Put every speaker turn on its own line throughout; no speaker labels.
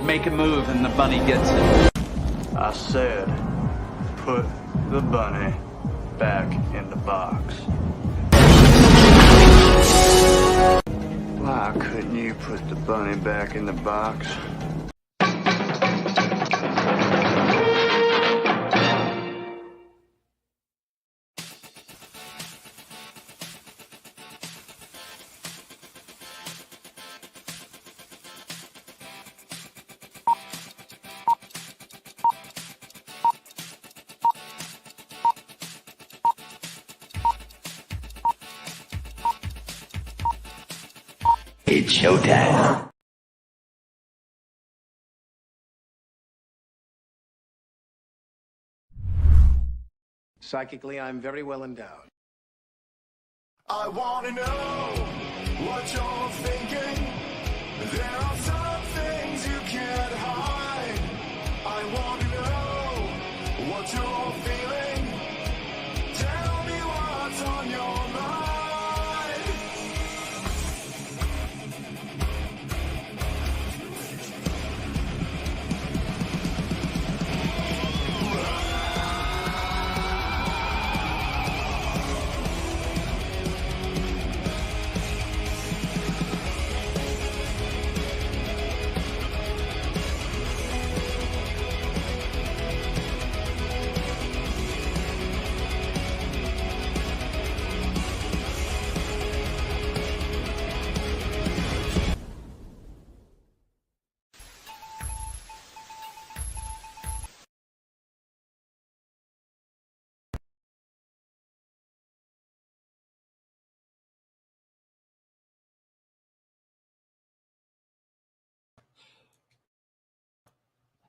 make a move and the bunny gets it.
I said, put the bunny back in the box. Why couldn't you put the bunny back in the box?
It's showtime.
Psychically, I'm very well endowed.
I wanna know what you're thinking. There are some things you can't hide. I wanna know what you're feeling. Tell me what's on your mind.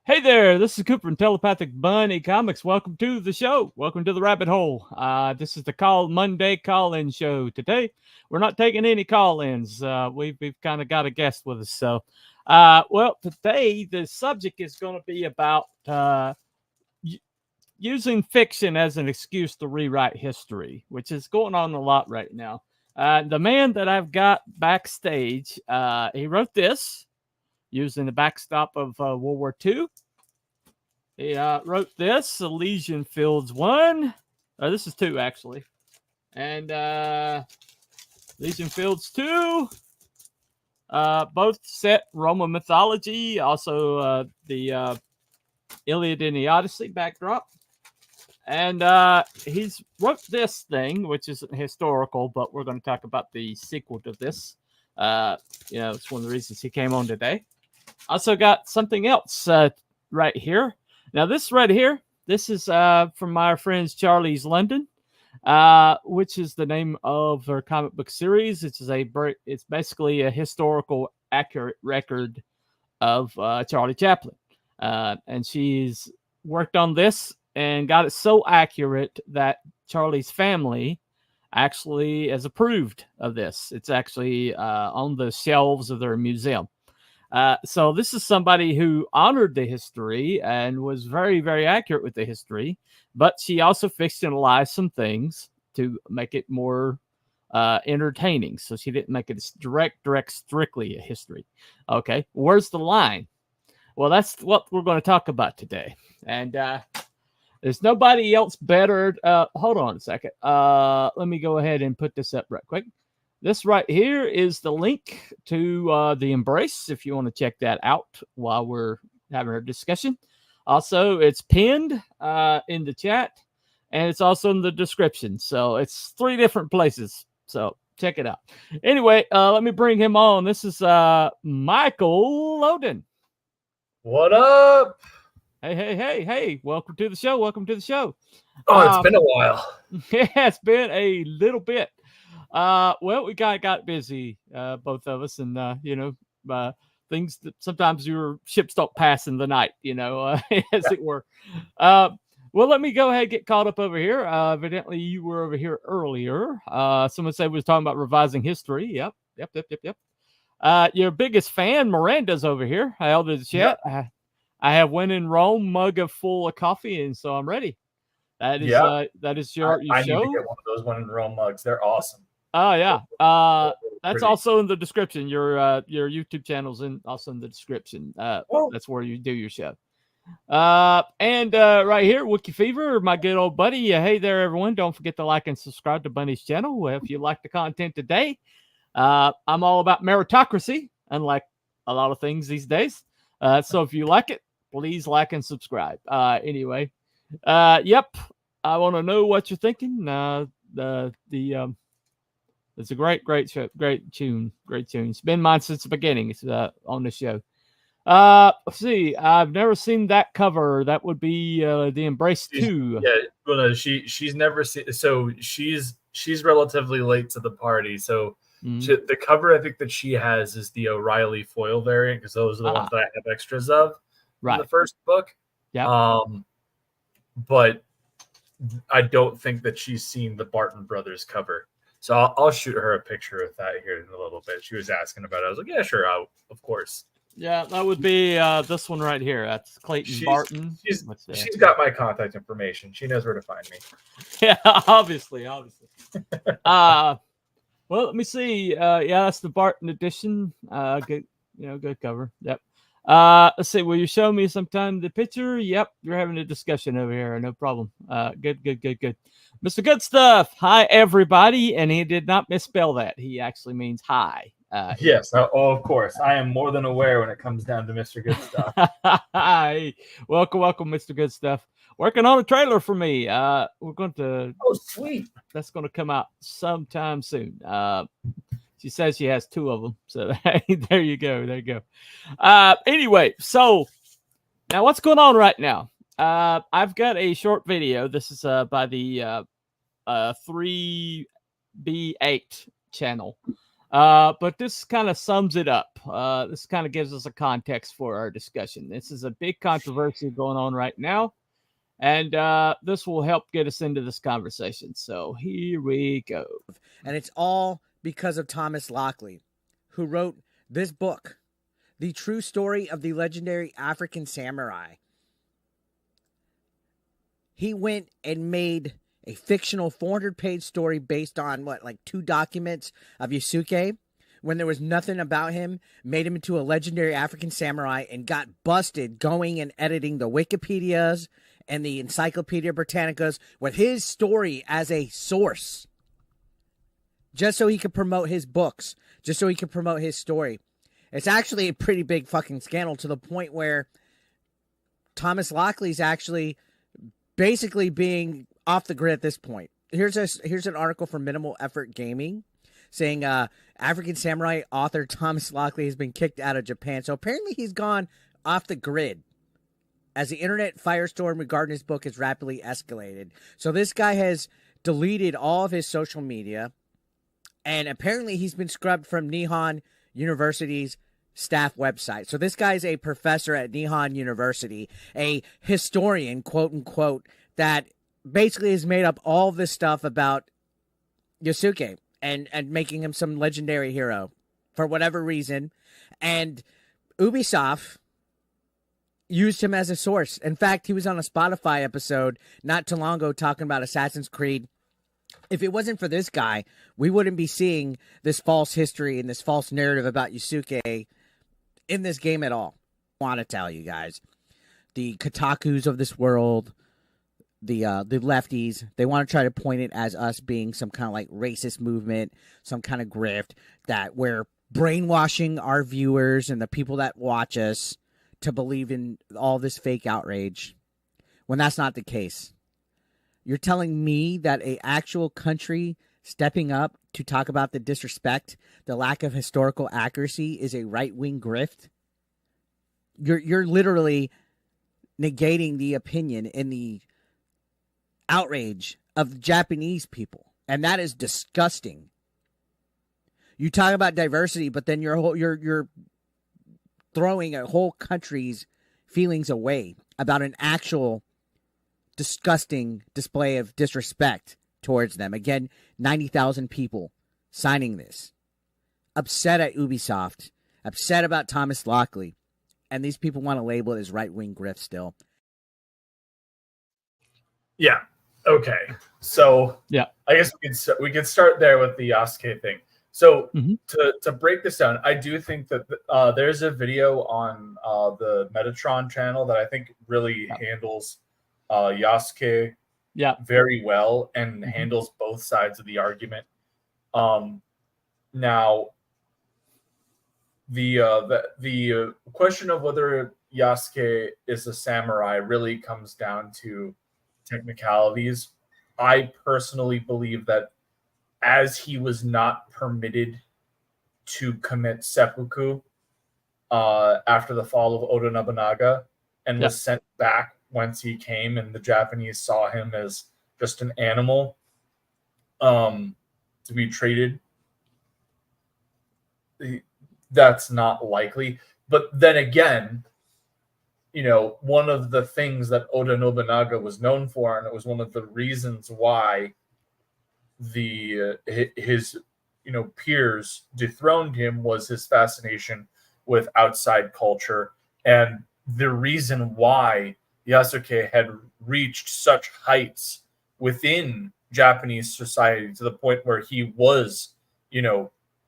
Hey there, this is Cooper from Telepathic Bunny Comics. Welcome to the show. Welcome to the rabbit hole. This is the Monday call-in show. Today, we're not taking any call-ins. We've kind of got a guest with us. So, well, today the subject is going to be about using fiction as an excuse to rewrite history, which is going on a lot right now. The man that I've got backstage, he wrote this using the backstop of World War II. He wrote this, Elysian Fields 1. This is 2, actually. And Elysian Fields 2. Both set Roman mythology. Also the Iliad and the Odyssey backdrop. And he's wrote this thing, which isn't historical, but we're going to talk about the sequel to this. It's one of the reasons he came on today. Also got something else right here. Now, this right here, this is from my friends Charlie's London, which is the name of their comic book series. It's basically a historical accurate record of Charlie Chaplin. And she's worked on this and got it so accurate that Charlie's family actually has approved of this. It's actually on the shelves of their museum. So this is somebody who honored the history and was very, very accurate with the history, but she also fictionalized some things to make it more entertaining. So she didn't make it direct, strictly a history. Okay, where's the line? Well, that's what we're going to talk about today. And there's nobody else better. Hold on a second. Let me go ahead and put this up right quick. This right here is the link to the Embrace, if you want to check that out while we're having our discussion. Also, it's pinned in the chat, and it's also in the description. So it's 3 different places. So check it out. Anyway, let me bring him on. This is Michael Odin.
What up?
Hey. Welcome to the show.
Oh, it's been a while.
Yeah, it's been a little bit. Well, we got busy, both of us, and things that sometimes your ships don't pass in the night, as it were. Well, let me go ahead and get caught up over here. Evidently, you were over here earlier. Someone said we was talking about revising history. Yep. Your biggest fan, Miranda's over here. I held the chat. Yep. I have when in Rome mug full of coffee, and so I'm ready. That is your
I
show.
need to get one of those when in Rome mugs. They're awesome.
Oh yeah. That's
Pretty.
also in the description. Your YouTube channel's also in the description.
Well,
That's where you do your show. And right here, Wookie Fever, my good old buddy. Hey there, everyone. Don't forget to like and subscribe to Bunny's channel if you like the content today. I'm all about meritocracy, unlike a lot of things these days. So if you like it, please like and subscribe. Anyway, yep. I want to know what you're thinking. It's a great show, great tune. It's been mine since the beginning. It's on the show. Let's see. I've never seen that cover. That would be the Embrace 2.
Yeah, well, no, she's never seen. So she's relatively late to the party. So the cover I think that she has is the O'Reilly foil variant because those are the ones that I have extras of in the first book.
Yeah.
But I don't think that she's seen the Barton Brothers cover. So I'll shoot her a picture of that here in a little bit. She was asking about it. I was like, yeah, sure, of course.
Yeah, that would be this one right here. That's Clayton Barton.
She's got my contact information. She knows where to find me.
Yeah, obviously. Well, let me see. Yeah, that's the Barton edition. Good, good cover. Yep. Let's see. Will you show me sometime the picture? Yep, you're having a discussion over here. No problem. Good. Mr. Good Stuff. Hi, everybody. And he did not misspell that. He actually means hi.
Yes. Oh, of course. I am more than aware when it comes down to Mr. Good Stuff.
Hi. Welcome, Mr. Good Stuff. Working on a trailer for me. We're going to.
Oh, sweet.
That's going to come out sometime soon. She says she has 2 of them. So there you go. Anyway, so now what's going on right now? I've got a short video. This is by the 3B8 channel. But this kind of sums it up. This kind of gives us a context for our discussion. This is a big controversy going on right now. And this will help get us into this conversation. So here we go.
And it's all because of Thomas Lockley, who wrote this book, The True Story of the Legendary African Samurai. He went and made a fictional 400-page story based on, 2 documents of Yusuke, when there was nothing about him, made him into a legendary African samurai, and got busted going and editing the Wikipedias and the Encyclopedia Britannicas with his story as a source, just so he could promote his books, just so he could promote his story. It's actually a pretty big fucking scandal to the point where Thomas Lockley's actually basically being off the grid at this point. Here's an article from Minimal Effort Gaming saying African Samurai author Thomas Lockley has been kicked out of Japan. So apparently he's gone off the grid as the internet firestorm regarding his book has rapidly escalated. So this guy has deleted all of his social media, and apparently he's been scrubbed from Nihon University's staff website. So this guy's a professor at Nihon University, a historian, quote unquote, that basically has made up all this stuff about Yusuke and making him some legendary hero for whatever reason. And Ubisoft used him as a source. In fact, he was on a Spotify episode not too long ago talking about Assassin's Creed. If it wasn't for this guy, we wouldn't be seeing this false history and this false narrative about Yusuke in this game at all. I want to tell you guys, the Kotakus of this world, the lefties, they want to try to point it as us being some kind of like racist movement, some kind of grift, that we're brainwashing our viewers and the people that watch us to believe in all this fake outrage, when that's not the case. You're telling me that a actual country stepping up to talk about the disrespect, the lack of historical accuracy, is a right-wing grift? You're literally negating the opinion and the outrage of the Japanese people, and that is disgusting. You talk about diversity, but then you're throwing a whole country's feelings away about an actual disgusting display of disrespect towards them. Again, 90,000 people signing this, upset at Ubisoft, upset about Thomas Lockley, and these people want to label it as right-wing grift still.
Yeah. Okay, so
Yeah.
I guess we could start there with the Yasuke thing. So
Mhm.
to break this down, I do think that there's a video on the Metatron channel that I think really handles Yasuke
Yeah.
very well and
Mhm.
handles both sides of the argument. Now, the question of whether Yasuke is a samurai really comes down to technicalities. I personally believe that as he was not permitted to commit seppuku after the fall of Oda Nobunaga and
Yeah.
was sent back whence he came, and the Japanese saw him as just an animal to be treated. That's not likely. But then again, you know, one of the things that Oda Nobunaga was known for, and it was one of the reasons why his peers dethroned him, was his fascination with outside culture, and the reason why Yasuke had reached such heights within Japanese society to the point where he was,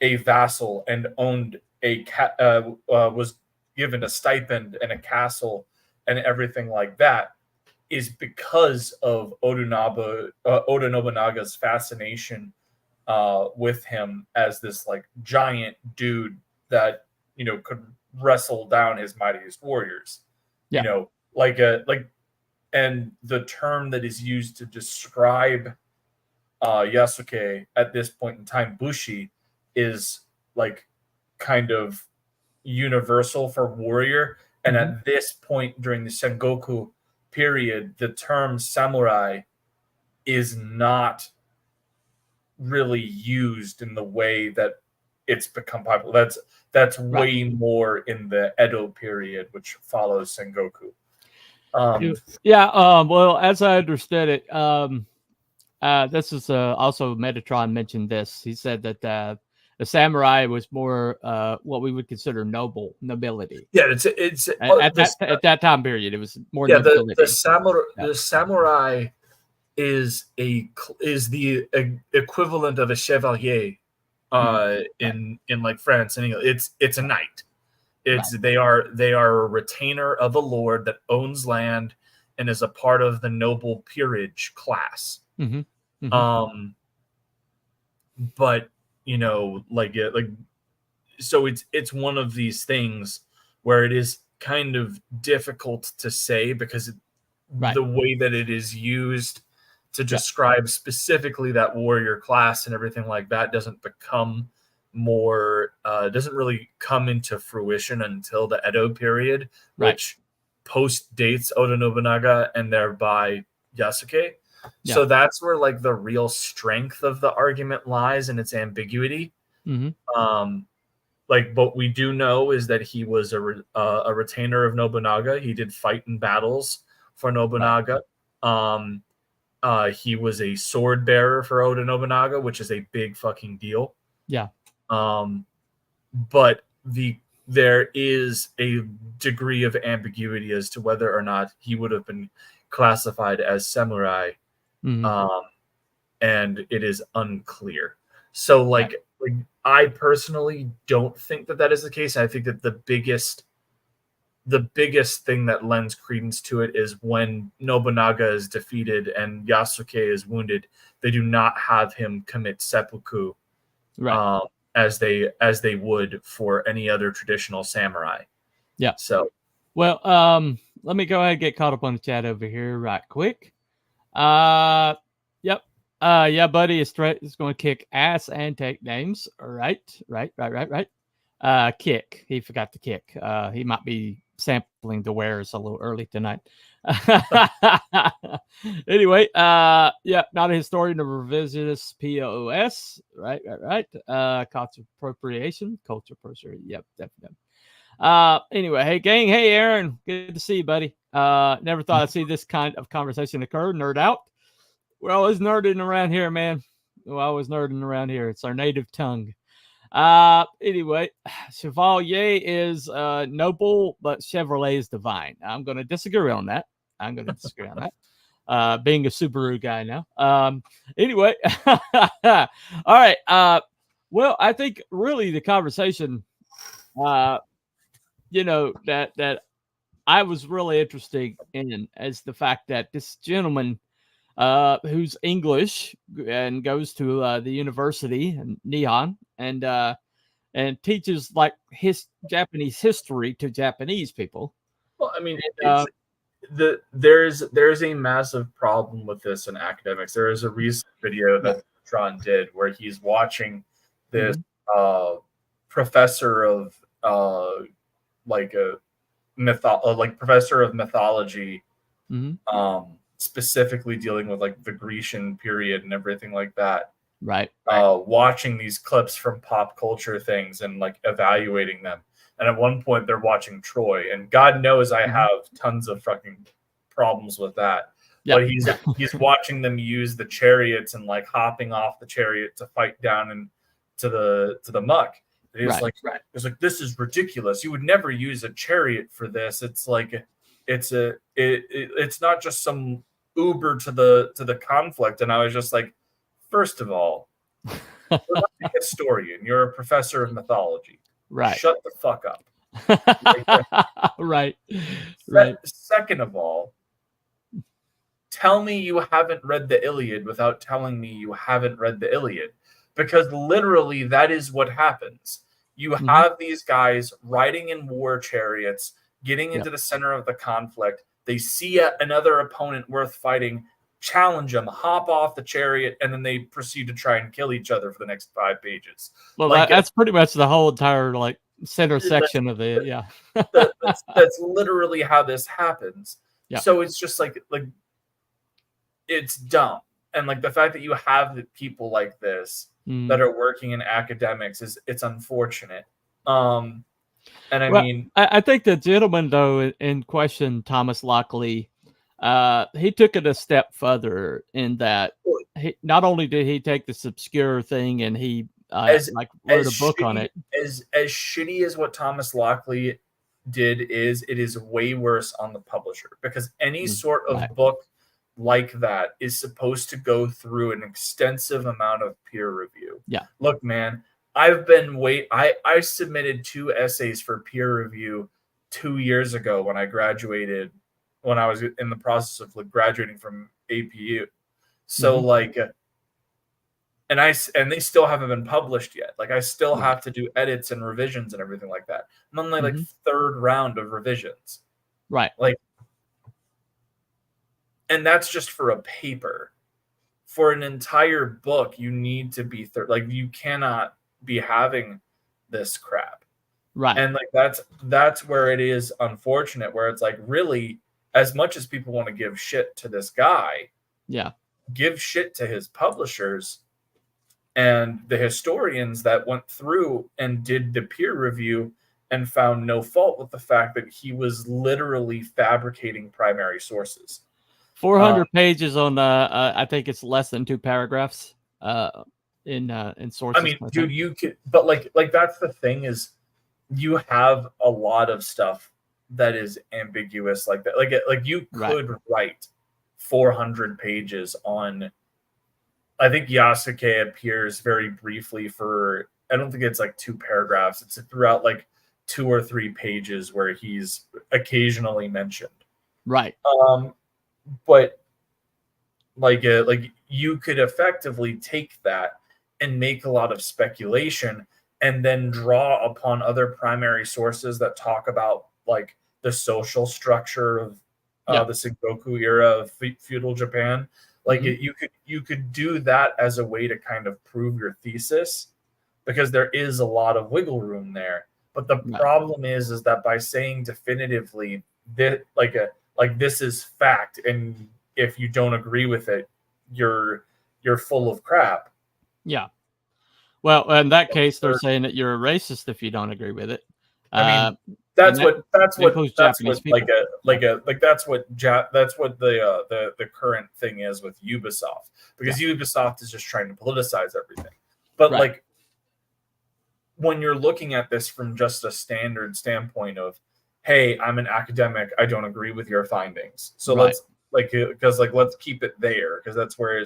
a vassal and owned was given a stipend and a castle and everything like that, is because of Oda Nobunaga's fascination with him as this like giant dude that could wrestle down his mightiest warriors.
Yeah.
And the term that is used to describe Yasuke at this point in time, Bushi, is like kind of universal for warrior. And at this point during the Sengoku period, the term samurai is not really used in the way that it's become popular. That's way more in the Edo period, which follows Sengoku.
Well, as I understood it, this is also Metatron mentioned this. He said that the samurai was more what we would consider nobility.
Yeah, it's
at that time period, it was more nobility.
The samurai is the equivalent of a chevalier in like France and England. It's a knight. They are a retainer of a lord that owns land and is a part of the noble peerage class. But so it's one of these things where it is kind of difficult to say because the way that it is used to describe specifically that warrior class and everything like that doesn't really come into fruition until the Edo period, which post dates Oda Nobunaga and thereby Yasuke. So that's where like the real strength of the argument lies in its ambiguity. What we do know is that he was a retainer of Nobunaga. He did fight in battles for Nobunaga. He was a sword bearer for Oda Nobunaga, which is a big fucking deal.
Yeah.
But there is a degree of ambiguity as to whether or not he would have been classified as samurai. And it is unclear. So I personally don't think that is the case. I think that the biggest thing that lends credence to it is when Nobunaga is defeated and Yasuke is wounded, they do not have him commit seppuku as they would for any other traditional samurai.
Yeah.
So,
well, let me go ahead and get caught up on the chat over here right quick. Yep. Yeah, buddy is going to kick ass and take names. Right. Kick. He forgot to kick. He might be sampling the wares a little early tonight. Anyway, not a historian of revisionist POS. Right. Culture appropriation. Yep, definitely. Anyway, hey gang, hey Aaron, good to see you, buddy. Never thought I'd see this kind of conversation occur. Nerd out. We're always nerding around here, man. It's our native tongue. Anyway, Chevalier is noble, but Chevrolet is divine. I'm going to disagree on that. being a Subaru guy now. Anyway, all right. Well, I think really the conversation, that I was really interested in is the fact that this gentleman, who's English and goes to the university in Nihon and teaches like his Japanese history to Japanese people.
Well, I mean, there's a massive problem with this in academics. There is a recent video that Tron did where he's watching this professor of professor of mythology, specifically dealing with like the Grecian period and everything like that.
Right.
Watching these clips from pop culture things and like evaluating them. And at one point they're watching Troy, and God knows I have tons of fucking problems with that. But he's watching them use the chariots and like hopping off the chariot to fight down into the muck. And he's it's like, this is ridiculous. You would never use a chariot for this. It's like it's not just some Uber to the conflict. And I was just like, first of all, you're not a historian. You're a professor of mythology.
Right.
Shut the fuck up.
Right.
Second of all, tell me you haven't read the Iliad without telling me you haven't read the Iliad. Because literally that is what happens. You have these guys riding in war chariots, getting into the center of the conflict. They see another opponent worth fighting, challenge them, hop off the chariot, and then they proceed to try and kill each other for the next 5 pages.
Well, that's pretty much the whole entire like center section of the
that's literally how this happens.
Yeah.
So it's just like it's dumb, and like the fact that you have the people like this that are working in academics it's unfortunate. And
I think the gentleman though in question, Thomas Lockley, he took it a step further in that not only did he take this obscure thing and he wrote a book on it.
As shitty as what Thomas Lockley did it is way worse on the publisher, because any sort of book like that is supposed to go through an extensive amount of peer review.
Yeah.
Look, man, I submitted 2 essays for peer review 2 years ago when I graduated, when I was in the process of like graduating from APU. So and they still haven't been published yet. Like I still have to do edits and revisions and everything like that. I'm on like third round of revisions.
Right.
And that's just for a paper. For an entire book, you need to be you cannot be having this crap.
Right.
And like that's where it is unfortunate, where it's like, really, as much as people want to give shit to this guy, give shit to his publishers and the historians that went through and did the peer review and found no fault with the fact that he was literally fabricating primary sources.
400 pages on I think it's less than 2 paragraphs in sources.
I mean, dude, you could, but like that's the thing, is you have a lot of stuff that is ambiguous like that. Like you could write 400 pages on, I think Yasuke appears very briefly for, I don't think it's like 2 paragraphs. It's throughout like 2 or 3 pages where he's occasionally mentioned.
Right.
But like you could effectively take that and make a lot of speculation and then draw upon other primary sources that talk about like the social structure of the Sengoku era of feudal Japan. Like you could do that as a way to kind of prove your thesis, because there is a lot of wiggle room there. But the problem is that by saying definitively that this is fact, and if you don't agree with it, you're full of crap.
Yeah. Well, in that case, they're saying that you're a racist if you don't agree with it.
I mean, that's what the current thing is with Ubisoft, because Ubisoft is just trying to politicize everything. But like, when you're looking at this from just a standard standpoint of, hey, I'm an academic, I don't agree with your findings, so because let's keep it there, because that's where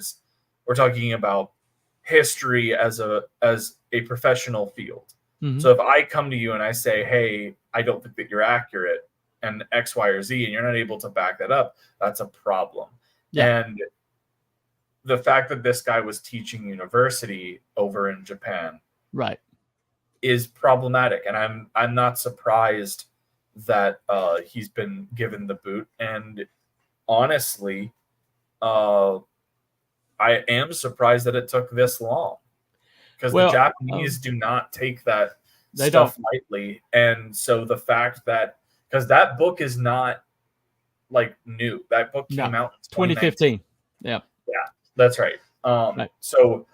we're talking about history as a professional field. So if I come to you and I say, hey, I don't think that you're accurate and X, Y, or Z, and you're not able to back that up, that's a problem. And the fact that this guy was teaching university over in Japan is problematic. And I'm not surprised that he's been given the boot. And honestly, I am surprised that it took this long, because the Japanese do not take that stuff lightly. And so the fact that, because that book is not like new, that book came out in
2015. Yeah,
that's right. So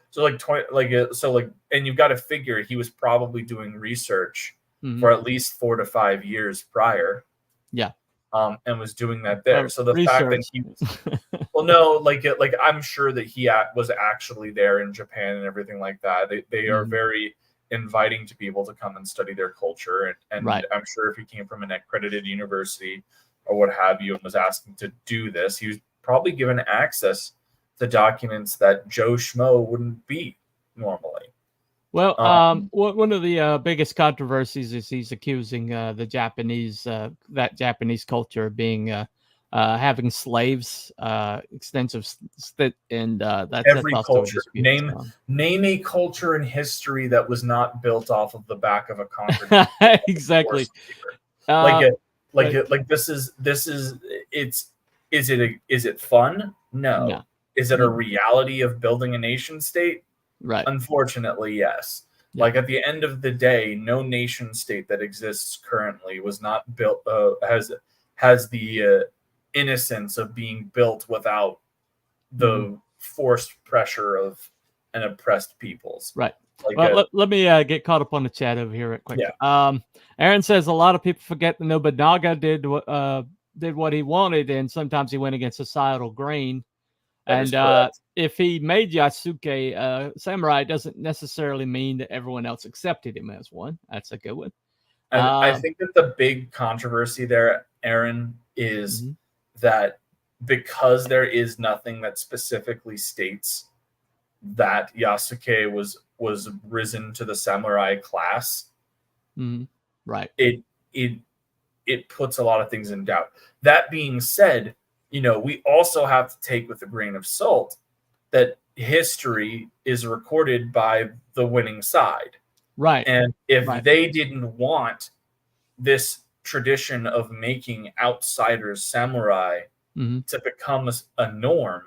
and you've got to figure he was probably doing research for at least 4 to 5 years prior. And was doing that there. So the fact that he, I'm sure that he was actually there in Japan and everything like that. They are very inviting to people to come and study their culture. And I'm sure if he came from an accredited university or what have you and was asking to do this, he was probably given access to documents that Joe Schmo wouldn't be normally.
Well, one of the biggest controversies is he's accusing the Japanese, that Japanese culture of being having slaves, extensive, and that's
every culture. Name a culture in history that was not built off of the back of a conquered.
Exactly.
This is is it fun? No. Is it a reality of building a nation state?
Right.
Unfortunately, yes. Like at the end of the day, no nation state that exists currently was not built has the innocence of being built without the forced pressure of an oppressed peoples.
Right. Let me get caught up on the chat over here real quick. Aaron says a lot of people forget that Nobunaga did what he wanted, and sometimes he went against societal grain. And if he made Yasuke samurai, doesn't necessarily mean that everyone else accepted him as one. That's a good one.
And I think that the big controversy there, Aaron, is that because there is nothing that specifically states that Yasuke was risen to the samurai class,
right?
It puts a lot of things in doubt. That being said, we also have to take with a grain of salt that history is recorded by the winning side.
Right.
And if they didn't want this tradition of making outsiders samurai to become a norm,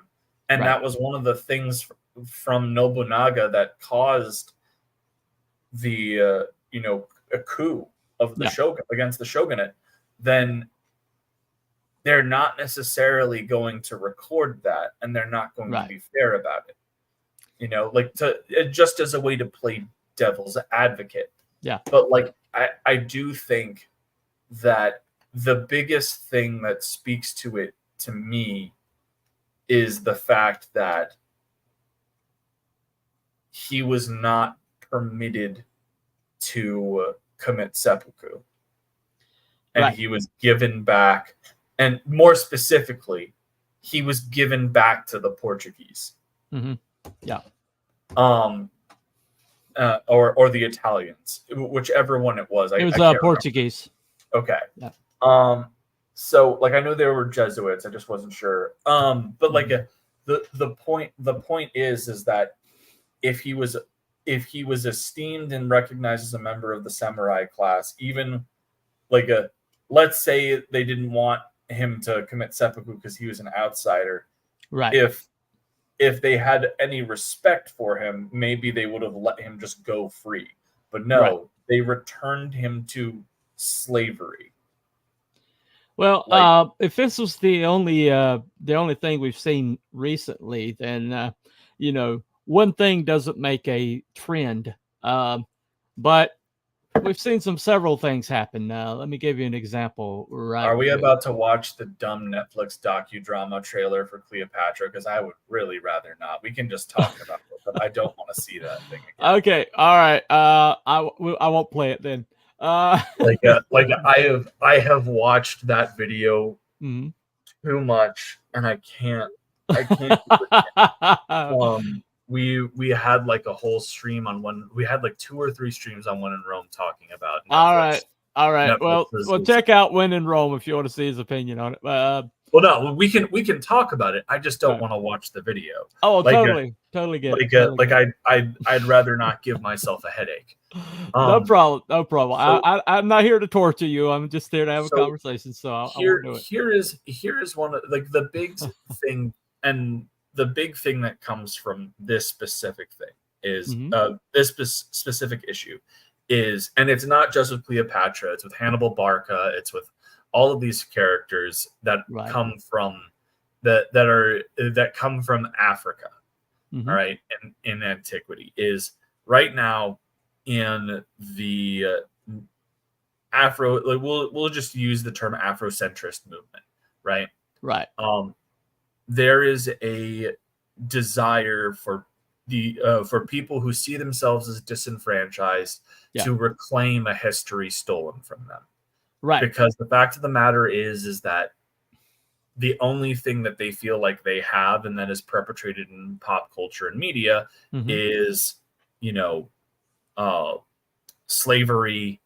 and that was one of the things from Nobunaga that caused the, a coup of the shogun against the shogunate, then they're not necessarily going to record that, and they're not going to be fair about it. Just as a way to play devil's advocate.
Yeah.
But I do think that the biggest thing that speaks to it to me is the fact that he was not permitted to commit seppuku. And he was given back. And more specifically, he was given back to the Portuguese.
Yeah.
Or the Italians, whichever one it was.
It was Portuguese.
Remember. Okay.
Yeah.
So I know there were Jesuits. I just wasn't sure. But the point is that if he was esteemed and recognized as a member of the samurai class, even let's say they didn't want him to commit seppuku because he was an outsider.
Right.
If they had any respect for him, maybe they would have let him just go free. But no, they returned him to slavery.
Well, if this was the only thing we've seen recently, then one thing doesn't make a trend. But we've seen several things happen. Let me give you an example.
Are we about to watch the dumb Netflix docudrama trailer for Cleopatra? Because I would really rather not. We can just talk about it, but I don't want to see that thing again.
Okay, all right. I won't play it then.
I have watched that video too much, and I can't. We had like a whole stream on one. We had like 2 or 3 streams on When in Rome talking about Netflix.
All right. Well,
Netflix's-
check out When in Rome if you want to see his opinion on it.
Well, no, we can talk about it. I just don't want to watch the video.
Oh,
Like,
totally get it.
I'd rather not give myself a headache.
No problem.
So,
I'm not here to torture you. I'm just here to have a conversation. So I won't do it.
Here is one of like the big thing, and the big thing that comes from this specific thing is specific issue is, and it's not just with Cleopatra. It's with Hannibal Barca. It's with all of these characters that come from that come from Africa, all right, in antiquity. Is right now in the Afro, like we'll just use the term Afrocentrist movement, right?
Right.
There is a desire for for people who see themselves as disenfranchised to reclaim a history stolen from them.
Right.
Because the fact of the matter is that the only thing that they feel like they have and that is perpetrated in pop culture and media is, slavery,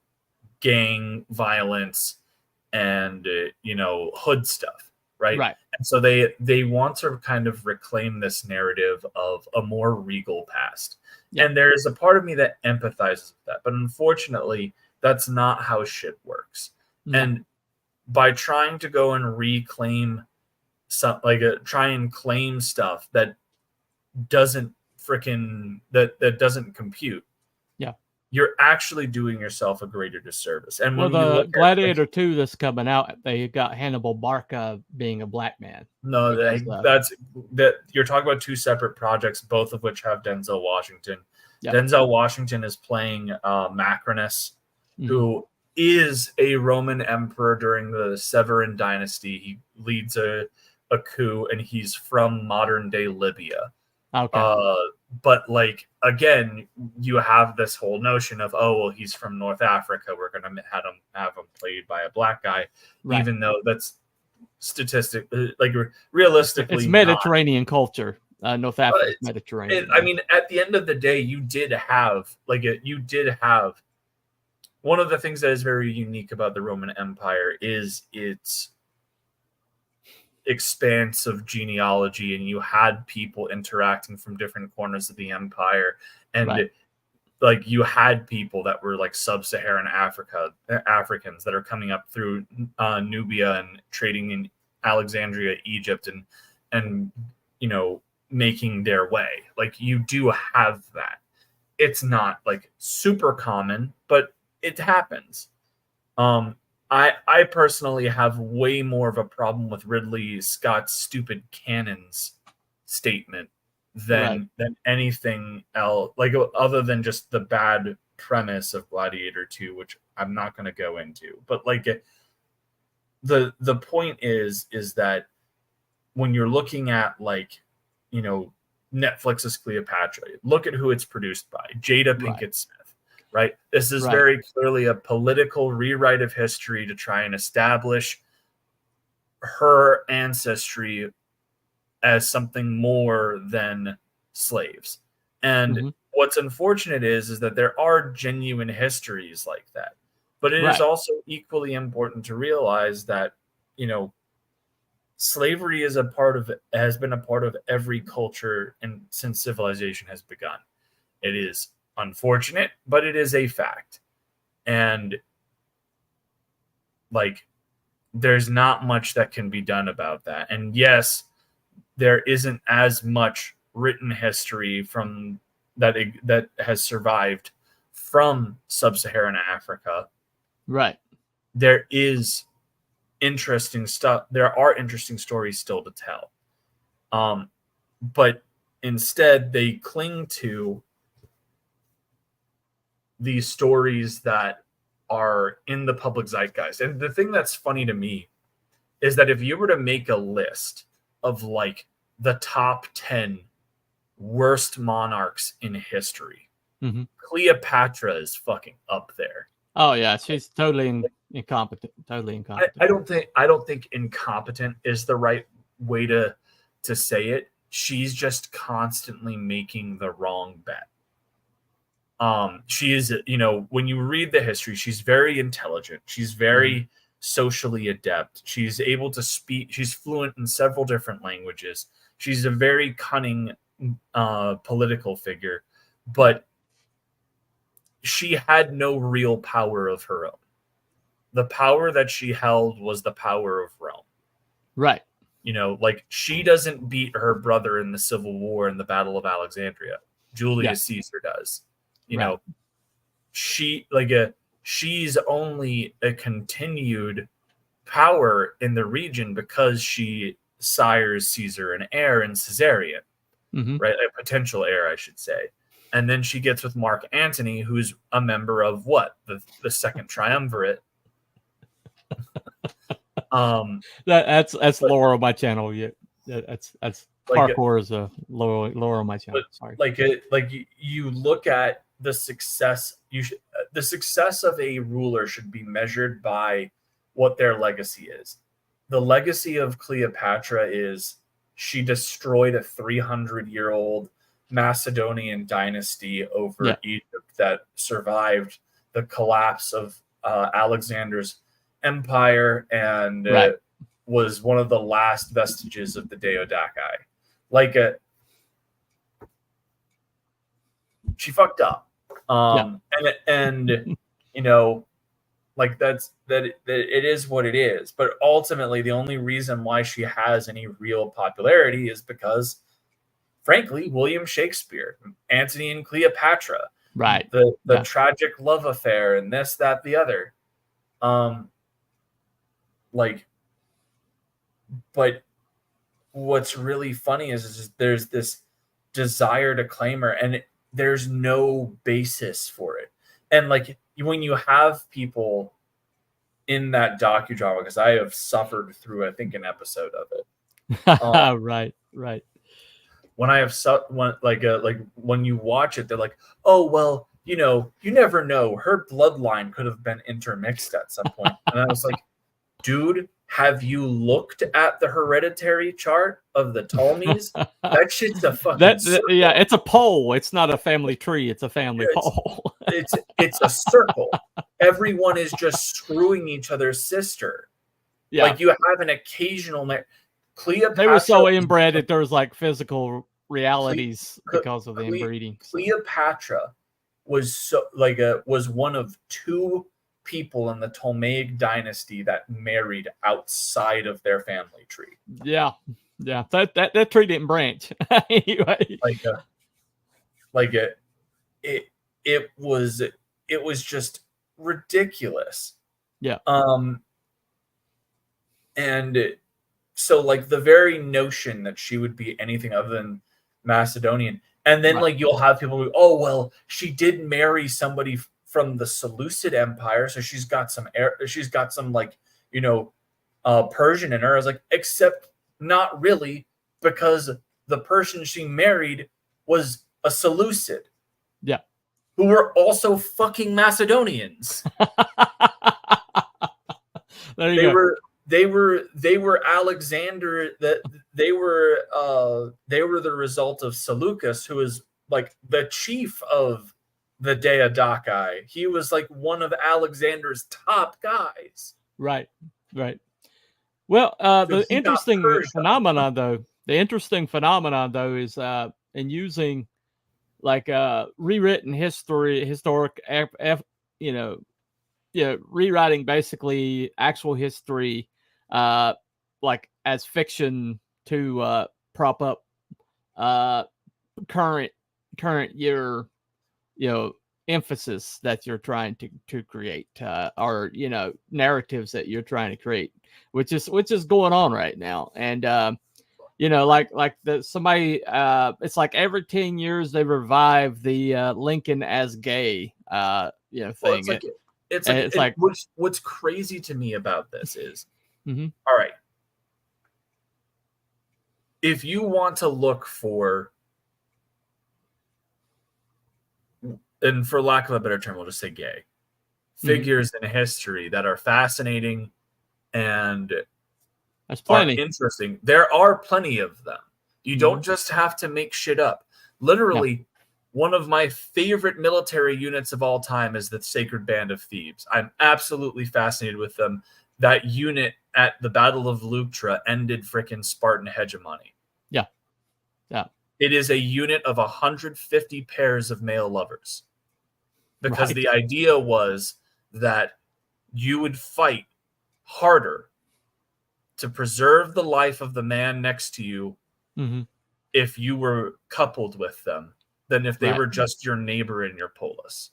gang violence, and, hood stuff. Right. And so they want to kind of reclaim this narrative of a more regal past. And there's a part of me that empathizes with that. But unfortunately, that's not how shit works. And by trying to go and reclaim try and claim stuff that doesn't that doesn't compute. Yeah. You're actually doing yourself a greater disservice. And when
the Gladiator 2 that's coming out, they got Hannibal Barca being a black man.
No, that's you're talking about 2 separate projects, both of which have Denzel Washington. Denzel Washington is playing Macrinus, who is a Roman emperor during the Severan dynasty. He leads a coup, and he's from modern day Libya. Okay. But like, again, you have this whole notion of, oh, well, he's from North Africa. We're going to have him played by a black guy, even though that's realistically,
it's Mediterranean culture. North Africa, Mediterranean.
I mean, at the end of the day, you did have one of the things that is very unique about the Roman Empire is its expanse of genealogy, and you had people interacting from different corners of the empire, and like you had people that were like sub-Saharan Africans that are coming up through Nubia and trading in Alexandria, Egypt, and making their way. Like, you do have that. It's not like super common, but it happens. I personally have way more of a problem with Ridley Scott's stupid cannons statement than anything else, like other than just the bad premise of Gladiator 2, which I'm not going to go into. But like the point is that when you're looking at Netflix's Cleopatra, look at who it's produced by, Jada Pinkett Smith. Right. This is very clearly a political rewrite of history to try and establish her ancestry as something more than slaves. And what's unfortunate is that there are genuine histories like that. But it is also equally important to realize that, slavery has been a part of every culture and since civilization has begun. It is unfortunate, but it is a fact. And there's not much that can be done about that. And yes, there isn't as much written history from that has survived from sub-Saharan Africa. Right. There is interesting stuff. There are interesting stories still to tell. But instead they cling to these stories that are in the public zeitgeist. And the thing that's funny to me is that if you were to make a list of the top 10 worst monarchs in history, Cleopatra is fucking up there.
Oh yeah, she's totally incompetent, totally incompetent.
I don't think incompetent is the right way to say it. She's just constantly making the wrong bet. She is, when you read the history, she's very intelligent. She's very socially adept. She's able to speak. She's fluent in several different languages. She's a very cunning political figure, but she had no real power of her own. The power that she held was the power of Rome.
Right.
Like she doesn't beat her brother in the Civil War in the Battle of Alexandria. Julius Caesar does. She's only a continued power in the region because she sires Caesar an heir in Caesarion, right? A potential heir, I should say. And then she gets with Mark Antony, who's a member of what? The Second Triumvirate.
That's lore on my channel. Yeah, that's parkour is a lore on my channel. Sorry.
You look at the success. The success of a ruler should be measured by what their legacy is. The legacy of Cleopatra is she destroyed a 300-year-old Macedonian dynasty over Egypt that survived the collapse of Alexander's empire and was one of the last vestiges of the Deodaci. She fucked up. And it is what it is. But ultimately, the only reason why she has any real popularity is because, frankly, William Shakespeare, Antony and Cleopatra,
right?
The tragic love affair, and this, that, the other. But what's really funny is there's this desire to claim her, and there's no basis for it. And when you have people in that docudrama, because I have suffered through, I think, an episode of it.
Right.
When I have when you watch it, they're like, oh well, you never know. Her bloodline could have been intermixed at some point. And I was like, dude, have you looked at the hereditary chart of the Ptolemies? That shit's a fucking circle.
Yeah, it's a pole. It's not a family tree. It's a family pole.
It's a circle. Everyone is just screwing each other's sister. Yeah. Like you have an occasional Cleopatra.
They were so inbred that there was physical realities because of the inbreeding.
Cleopatra was was one of two people in the Ptolemaic dynasty that married outside of their family tree.
Yeah. That tree didn't branch. Anyway.
It was just ridiculous.
Yeah.
And so the very notion that she would be anything other than Macedonian, and then you'll have people who, oh well, she did marry somebody from the Seleucid Empire, so she's got some Persian in her. I was like, except not really, because the person she married was a Seleucid.
Yeah.
Who were also fucking Macedonians.
There you go.
They were Alexander. That they were the result of Seleucus, who was the chief of the Deodaci. He was one of Alexander's top guys.
Right. Well, the interesting phenomenon though is in using rewritten history, rewriting basically actual history, as fiction to prop up current year, emphasis that you're trying to create, or narratives that you're trying to create, which is going on right now. And somebody, it's every 10 years they revive the Lincoln as gay thing.
What's crazy to me about this is, all right, if you want to look for, and for lack of a better term, we'll just say gay. figures in history that are fascinating and
That's
are
plenty.
interesting. There are plenty of them. You don't just have to make shit up. Literally, one of my favorite military units of all time is the Sacred Band of Thebes. I'm absolutely fascinated with them. That unit at the Battle of Leuctra ended frickin' Spartan hegemony.
Yeah. Yeah.
It is a unit of 150 pairs of male lovers. Because the idea was that you would fight harder to preserve the life of the man next to you if you were coupled with them than if they were just your neighbor in your polis.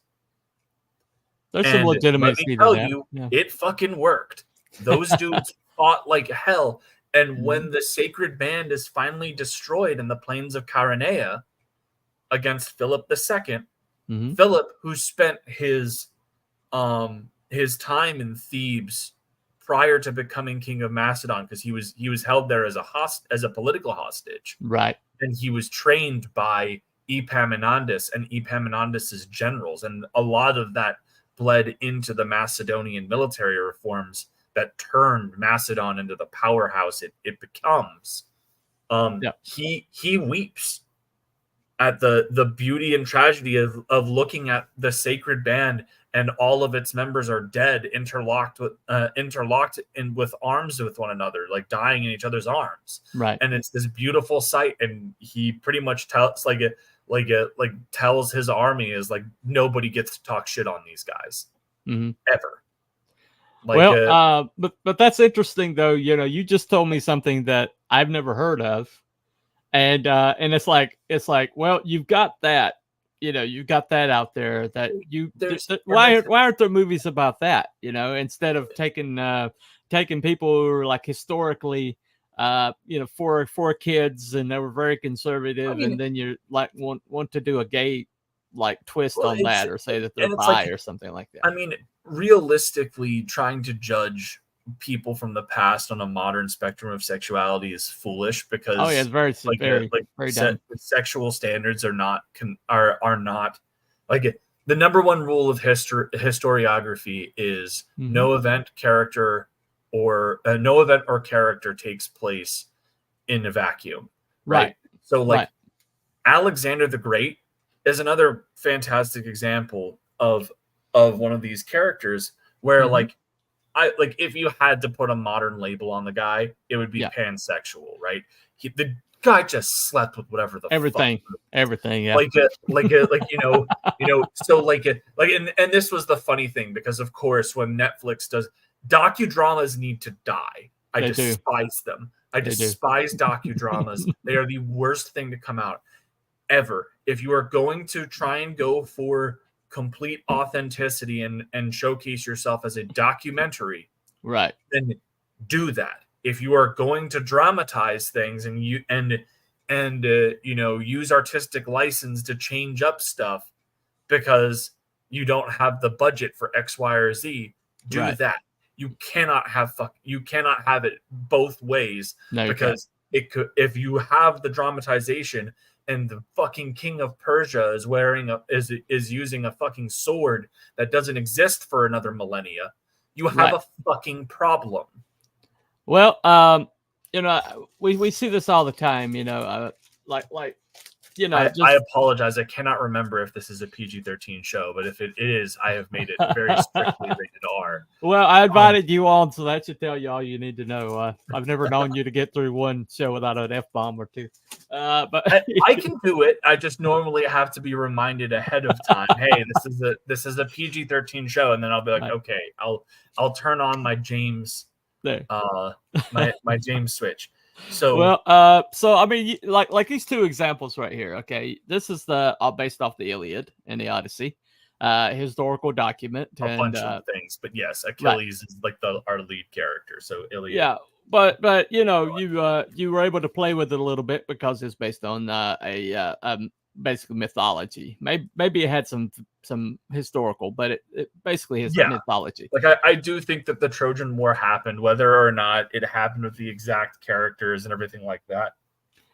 There's some legitimacy to that.
It fucking worked. Those dudes fought like hell. And when the Sacred Band is finally destroyed in the plains of Chaeronea against Philip II, Philip, who spent his time in Thebes prior to becoming king of Macedon, because he was held there as a political hostage,
right?
And he was trained by Epaminondas and Epaminondas's generals, and a lot of that bled into the Macedonian military reforms that turned Macedon into the powerhouse it becomes. He weeps at the beauty and tragedy of looking at the Sacred Band and all of its members are dead, interlocked with arms with one another, like dying in each other's arms.
Right.
And it's this beautiful sight. And he pretty much tells tells his army is like, nobody gets to talk shit on these guys ever.
Like, but that's interesting though. You know, you just told me something that I've never heard of. And it's like, well, you've got that, you know, you've got that out there that why aren't there movies about that? You know, instead of taking people who are like historically, you know, for kids and they were very conservative, and then you like want to do a gay like twist on that, or say that they're bi or something like that.
I mean, realistically, trying to judge people from the past on a modern spectrum of sexuality is foolish, because
it's very dumb.
Sexual standards are not like the number one rule of historiography is no event or character takes place in a vacuum, right? So like Alexander the Great is another fantastic example of one of these characters where like if you had to put a modern label on the guy, it would be pansexual, right? The guy just slept with whatever the
everything, yeah.
Like you know, so and this was the funny thing, because of course when Netflix does docudramas need to die. I despise them. I despise docudramas. They are the worst thing to come out ever. If you are going to try and go for complete authenticity and showcase yourself as a documentary,
right,
then do that. If you are going to dramatize things and you know, use artistic license to change up stuff because you don't have the budget for X, Y, or Z, do that. You cannot have it both ways, because it could, if you have the dramatization and the fucking king of Persia is using a fucking sword that doesn't exist for another millennia, you have a fucking problem.
Well, you know, we see this all the time, you know, like you know,
I apologize. I cannot remember if this is a PG-13 show, but if it is, I have made it very strictly rated R.
Well, I invited you on, so that should tell you all you need to know. I've never known you to get through one show without an F-bomb or two. But
I can do it. I just normally have to be reminded ahead of time. Hey, this is a PG-13 show, and then I'll be like, okay, I'll turn on my James my James switch. So
so I mean, like these two examples right here. Okay, this is based off the Iliad and the Odyssey, historical document,
a bunch of things. But yes, Achilles is like our lead character. So Iliad.
Yeah, but you know, you were able to play with it a little bit because it's based on basically mythology. Maybe it had some historical, but it basically is mythology.
Like I do think that the Trojan War happened, whether or not it happened with the exact characters and everything like that.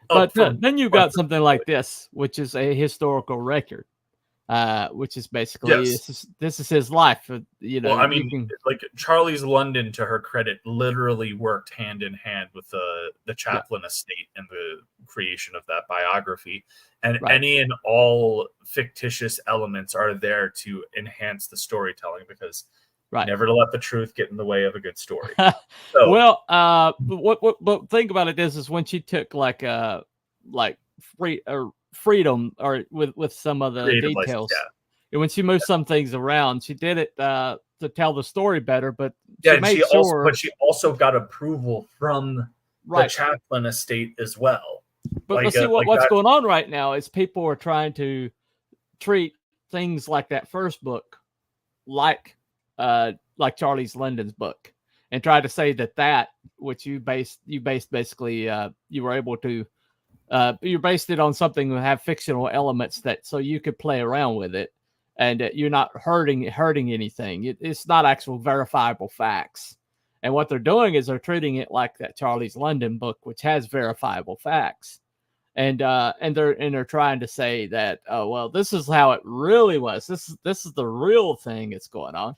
But then you got something like this, which is a historical record. which is basically
Yes.
this is his life. You know,
Well, I
you
mean,
can-
like Charlie's London, to her credit, literally worked hand in hand with the Chaplin estate and the creation of that biography. And
Right.
any and all fictitious elements are there to enhance the storytelling, because
right.
never to let the truth get in the way of a good story. So,
Well, what think about it is when she took like freedom or with some of the
creative license,
details.
yeah.
And when she moved some things around, she did it to tell the story better. But
Yeah,
she
and
made
she
sure,
also, but she also got approval from the
right.
Chaplin estate as well.
But see
like
what's
that-
going on right now is people are trying to treat things like that first book like Charlie's London's book, and try to say that which you based basically you were able to you based it on something that have fictional elements that so you could play around with it, and you're not hurting anything. It's not actual verifiable facts. And what they're doing is they're treating it like that Charlie's London book, which has verifiable facts. And they're trying to say that, oh well, this is how it really was. This is the real thing that's going on.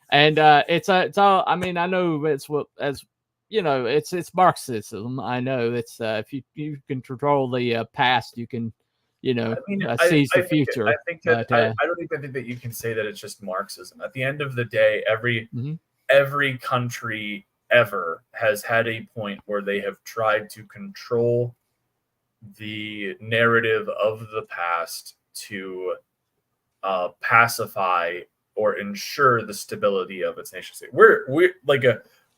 And it's all. I mean, I know it's what as you know, it's Marxism. I know it's if you can control the past, you can seize the future.
I think that I don't even think that you can say that it's just Marxism. At the end of the day, every country ever has had a point where they have tried to control the narrative of the past to pacify or ensure the stability of its nation state.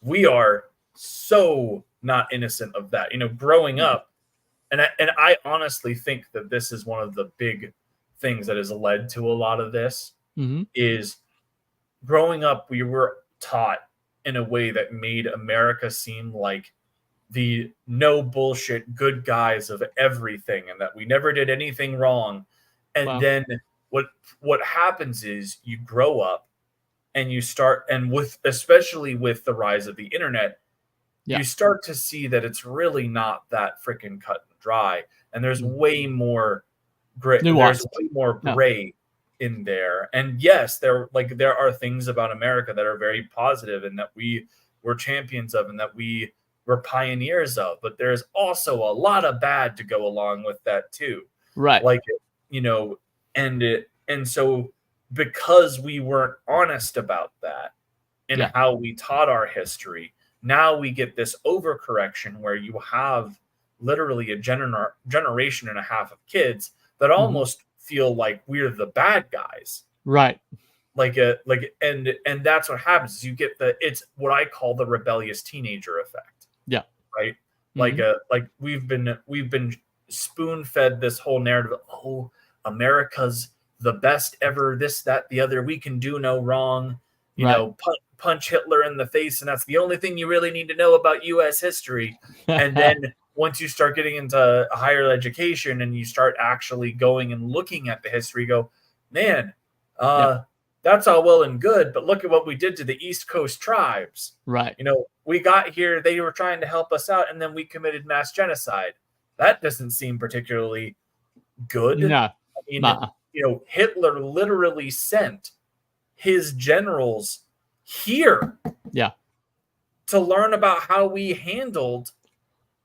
We are so not innocent of that. You know, growing up, and I honestly think that this is one of the big things that has led to a lot of this is growing up, we were taught in a way that made America seem like the no bullshit good guys of everything, and that we never did anything wrong. And then what happens is you grow up and you start, and especially with the rise of the internet, you start to see that it's really not that freaking cut and dry, and there's way more gray. There's way more gray in there. And yes, there are things about America that are very positive and that we were champions of and that we were pioneers of, but there's also a lot of bad to go along with that too.
Right.
And so because we weren't honest about that in how we taught our history, now we get this overcorrection where you have literally a generation and a half of kids that almost feel like we're the bad guys.
Right.
And that's what happens is you get it's what I call the rebellious teenager effect.
Yeah.
Right. Like we've been spoon-fed this whole narrative of, oh, America's the best ever, this, that, the other, we can do no wrong, you know, punch Hitler in the face, and that's the only thing you really need to know about U.S. history. And then once you start getting into higher education and you start actually going and looking at the history, you go, man, that's all well and good, but look at what we did to the East Coast tribes.
Right.
You know, we got here, they were trying to help us out, and then we committed mass genocide. That doesn't seem particularly good.
No.
I mean, you know, Hitler literally sent his generals here to learn about how we handled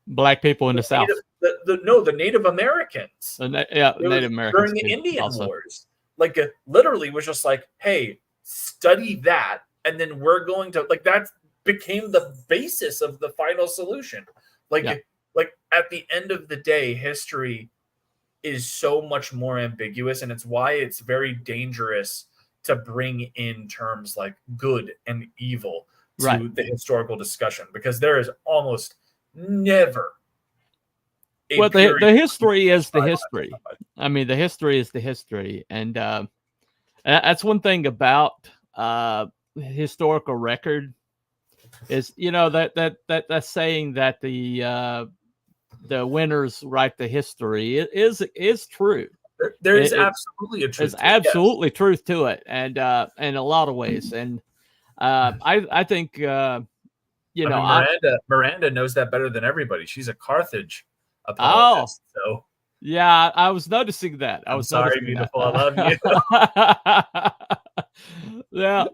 black people in the South.
The Native Americans.
Native Americans
during the Indian Wars. Literally was just like, hey, study that, and then we're going to that became the basis of the final solution. At the end of the day, history is so much more ambiguous, and it's why it's very dangerous to bring in terms like good and evil to the historical discussion, because there is almost never
the history is the history. I mean, the history is the history, and that's one thing about historical record is, you know, that saying that the winners write the history is true.
There is absolutely a truth.
There's absolutely truth to it, and in a lot of ways. And I think Miranda
knows that better than everybody. She's a Carthage apologist. So
Yeah, I was noticing that. I
I'm
was
sorry,
noticing that.
beautiful. I love you.
Yeah,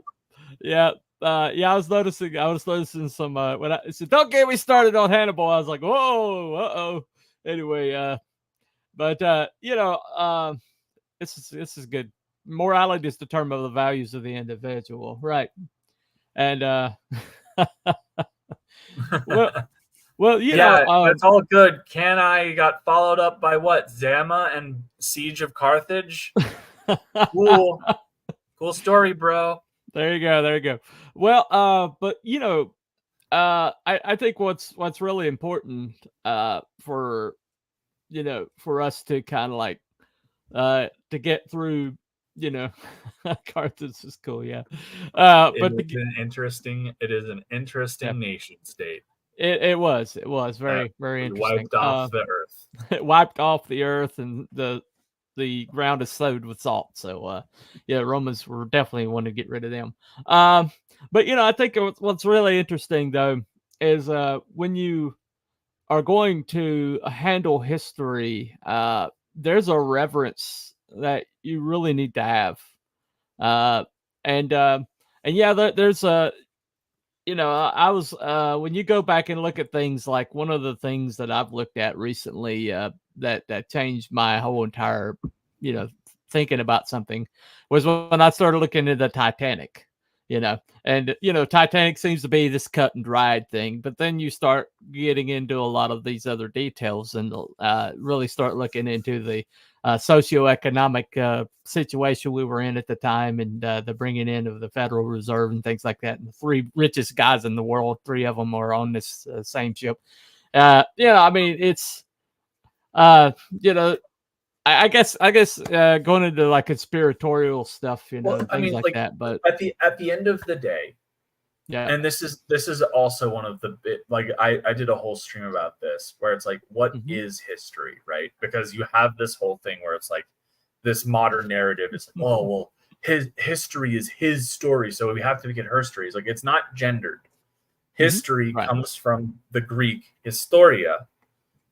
yeah, yeah. I was noticing. I was noticing some. When I said, "Don't get me started on Hannibal," I was like, "Whoa, uh-oh." Anyway, but this is good. Morality is determined by the values of the individual, right? And well, well,
Yeah, that's all good. Can I got followed up by what? Zama and Siege of Carthage? Cool. Cool story, bro.
There you go. There you go. Well, but I think what's really important for for us to kind of like to get through, Carthage is cool, yeah. But
It is an interesting nation state.
it was very interesting.
Wiped off the earth.
It wiped off the earth, and the ground is sowed with salt. So yeah, Romans were definitely wanting to get rid of them. But I think what's really interesting though is when you are going to handle history, there's a reverence that you really need to have. Uh, and yeah, there's a I was when you go back and look at things, like one of the things that I've looked at recently that changed my whole entire thinking about something was when I started looking into the Titanic. And Titanic seems to be this cut and dried thing, but then you start getting into a lot of these other details and really start looking into the socioeconomic situation we were in at the time, and the bringing in of the Federal Reserve and things like that. And the three richest guys in the world, three of them are on this same ship. I mean, it's I guess going into like conspiratorial stuff, things like that. But
at the end of the day,
yeah,
and this is also one of the I did a whole stream about this where it's like, what is history, right? Because you have this whole thing where it's like this modern narrative is like, oh well, his history is his story, so we have to make it her story. It's like, it's not gendered. History comes from the Greek historia,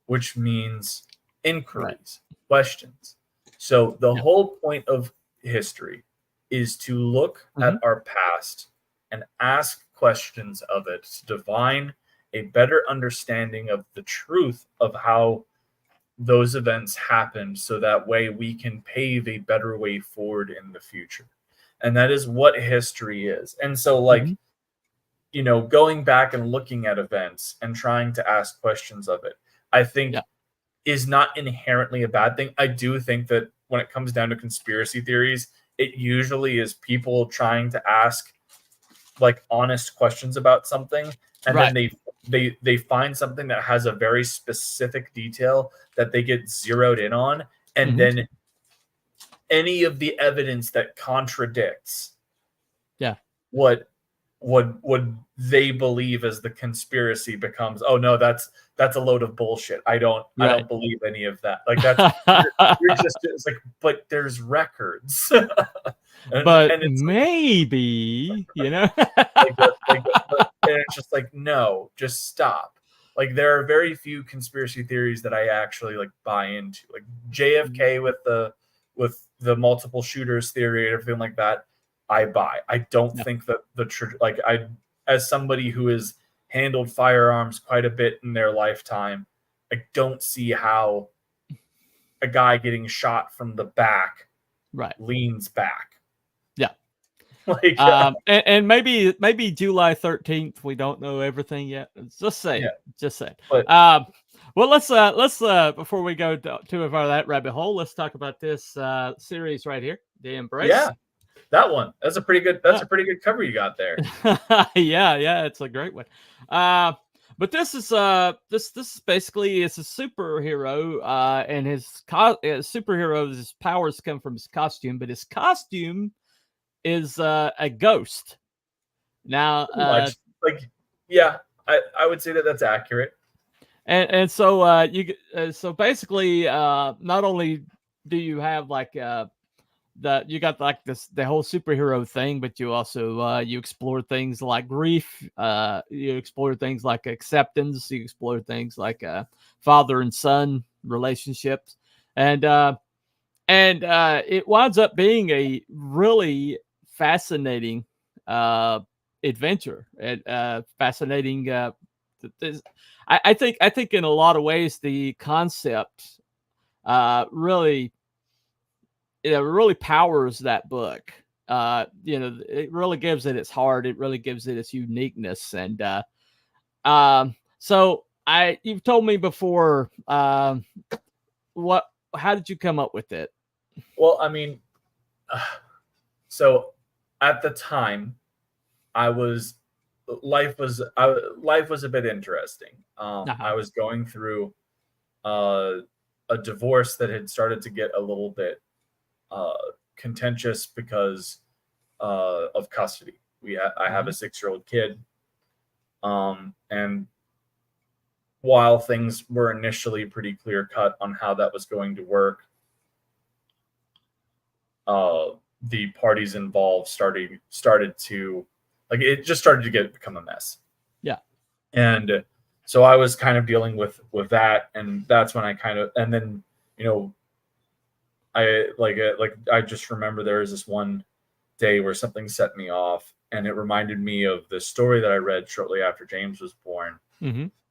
which means inquiries, questions. So the whole point of history is to look at our past and ask questions of it to divine a better understanding of the truth of how those events happened, so that way we can pave a better way forward in the future. And that is what history is. And so going back and looking at events and trying to ask questions of it, I think is not inherently a bad thing. I do think that when it comes down to conspiracy theories, it usually is people trying to ask like honest questions about something, and then they find something that has a very specific detail that they get zeroed in on, and then any of the evidence that contradicts what they believe as the conspiracy becomes, oh no, that's a load of bullshit. I don't believe any of that. Like that's you're just, it's like, but there's records.
but maybe,
and it's just like, no, just stop. Like there are very few conspiracy theories that I actually like buy into, like JFK with the multiple shooters theory and everything like that. I buy. I don't think that I, as somebody who has handled firearms quite a bit in their lifetime, I don't see how a guy getting shot from the back leans back. Like,
and maybe July 13th. We don't know everything yet. Just say it. But, well, let's before we go too far that rabbit hole, let's talk about this series right here, The Embrace.
Yeah, that one. That's a pretty good. That's a pretty good cover you got there.
yeah, it's a great one. But this is this basically is a superhero, and his superhero, his powers come from his costume, but his costume is a ghost. Now,
I would say that's accurate.
And so so basically, not only do you have like you got like the whole superhero thing, but you also you explore things like grief, you explore things like acceptance, you explore things like father and son relationships, And it winds up being a really fascinating adventure and fascinating. I think in a lot of ways the concept really really powers that book. It really gives it its heart. It really gives it its uniqueness. And so you've told me before. How did you come up with it?
Well, I mean, so at the time, life was a bit interesting. I was going through a divorce that had started to get a little bit contentious because of custody. I have a 6-year-old kid, and while things were initially pretty clear cut on how that was going to work, the parties involved started to become a mess.
Yeah.
And so I was kind of dealing with that, and that's when and then I just remember there was this one day where something set me off, and it reminded me of the story that I read shortly after James was born,